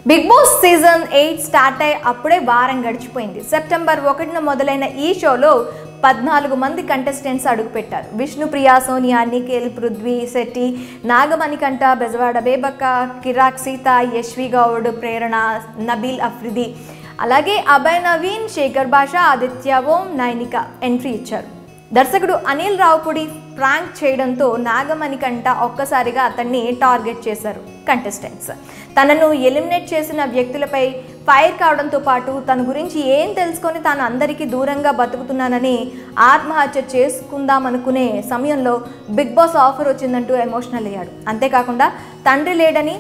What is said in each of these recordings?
Big boss season 8 start అయ్యి అప్పుడే వారం గడిచిపోయింది. సెప్టెంబర్ 1న మొదలైన ఈ షోలో 14 మంది కంటెస్టెంట్స్ అడుగుపెట్టారు. విష్ణుప్రియ, సోనియా, నిఖిల్, పృథ్వీ శెట్టి, నాగమణికంఠ, బెజవాడ బేబక్క, కిరాక్ సీత, యశ్వి గౌడ్, ప్రేరణ, నబీల్ అఫ్రిది, అలాగే అభయ్ నవీన్, శేఖర్ భాష, ఆదిత్య ఓం, నైనిక ఎంట్రీ ఇచ్చారు. దర్శకుడు అనిల్ రావుపుడి ప్రాంక్ చేయడంతో నాగమణికంఠ ఒక్కసారిగా అతన్ని టార్గెట్ చేశారు కంటెస్టెంట్స్. తనను ఎలిమినేట్ చేసిన వ్యక్తులపై ఫైర్ కావడంతో పాటు తన గురించి ఏం తెలుసుకొని తాను అందరికీ దూరంగా బతుకుతున్నానని ఆత్మహత్య చేసుకుందామనుకునే సమయంలో బిగ్ బాస్ ఆఫర్ వచ్చిందంటూ ఎమోషనల్ అయ్యాడు. అంతేకాకుండా తండ్రి లేడని,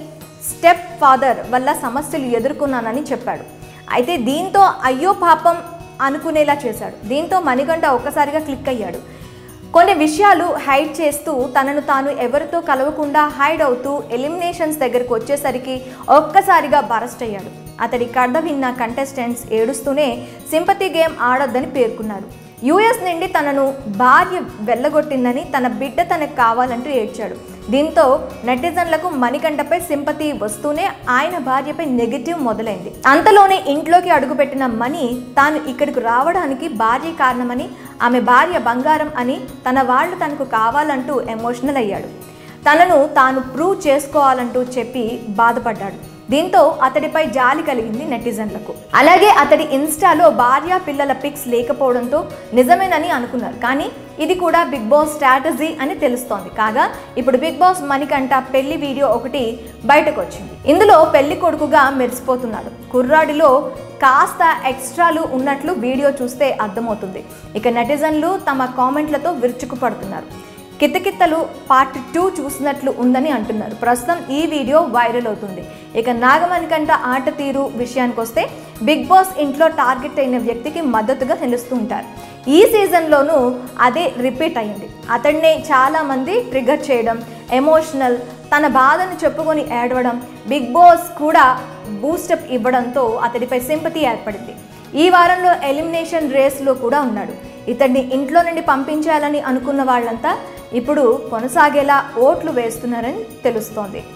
స్టెప్ ఫాదర్ వల్ల సమస్యలు ఎదుర్కొన్నానని చెప్పాడు. అయితే దీంతో అయ్యో పాపం అనుకునేలా చేశాడు. దీంతో మణికంఠ ఒక్కసారిగా క్లిక్ అయ్యాడు. కొన్ని విషయాలు హైడ్ చేస్తూ తనను తాను ఎవరితో కలవకుండా హైడ్ అవుతూ ఎలిమినేషన్స్ దగ్గరకు వచ్చేసరికి ఒక్కసారిగా బరస్ట్ అయ్యాడు. అతడి కథ విన్న కంటెస్టెంట్స్ ఏడుస్తూనే సింపతి గేమ్ ఆడొద్దని పేర్కొన్నారు. యుఎస్ నుండి తనను భార్య వెళ్ళగొట్టిందని, తన బిడ్డ తనకు కావాలంటూ ఏడ్చాడు. దీంతో నెటిజన్లకు మణికంఠపై సింపతి వస్తూనే ఆయన భార్యపై నెగిటివ్ మొదలైంది. అంతలోనే ఇంట్లోకి అడుగుపెట్టిన మణి తాను ఇక్కడికి రావడానికి భార్య కారణమని, ఆమె భార్య బంగారం అని, తన వాళ్ళు తనకు కావాలంటూ ఎమోషనల్ అయ్యాడు. తనను తాను ప్రూవ్ చేసుకోవాలంటూ చెప్పి బాధపడ్డాడు. దీంతో అతడిపై జాలి కలిగింది నెటిజన్లకు. అలాగే అతడి ఇన్స్టాలో భార్య పిల్లల పిక్స్ లేకపోవడంతో నిజమేనని అనుకున్నారు. కానీ ఇది కూడా బిగ్ బాస్ స్ట్రాటజీ అని తెలుస్తోంది. కాగా ఇప్పుడు బిగ్ బాస్ మణికంఠ పెళ్లి వీడియో ఒకటి బయటకు వచ్చింది. ఇందులో పెళ్లి కొడుకుగా మెరిసిపోతున్నాడు. కుర్రాడిలో కాస్త ఎక్స్ట్రాలు ఉన్నట్లు వీడియో చూస్తే అర్థమవుతుంది. ఇక నెటిజన్లు తమ కామెంట్లతో విరుచుకుపడుతున్నారు. కితకిత్తలు పార్ట్ 2 చూసినట్లు ఉందని అంటున్నారు. ప్రస్తుతం ఈ వీడియో వైరల్ అవుతుంది. ఇక నాగమణికంఠ ఆట తీరు విషయానికి వస్తే బిగ్ బాస్ ఇంట్లో టార్గెట్ అయిన వ్యక్తికి మద్దతుగా నిలుస్తూ ఉంటారు. ఈ సీజన్లోనూ అదే రిపీట్ అయ్యింది. అతడినే చాలామంది ట్రిగర్ చేయడం, ఎమోషనల్, తన బాధను చెప్పుకొని ఏడవడం, బిగ్ బాస్ కూడా బూస్టప్ ఇవ్వడంతో అతడిపై సింపతి ఏర్పడింది. ఈ వారంలో ఎలిమినేషన్ రేస్లో కూడా ఉన్నాడు. ఇతడిని ఇంట్లో నుండి పంపించాలని అనుకున్న వాళ్ళంతా ఇప్పుడు కొనసాగేలా ఓట్లు వేస్తున్నారని తెలుస్తోంది.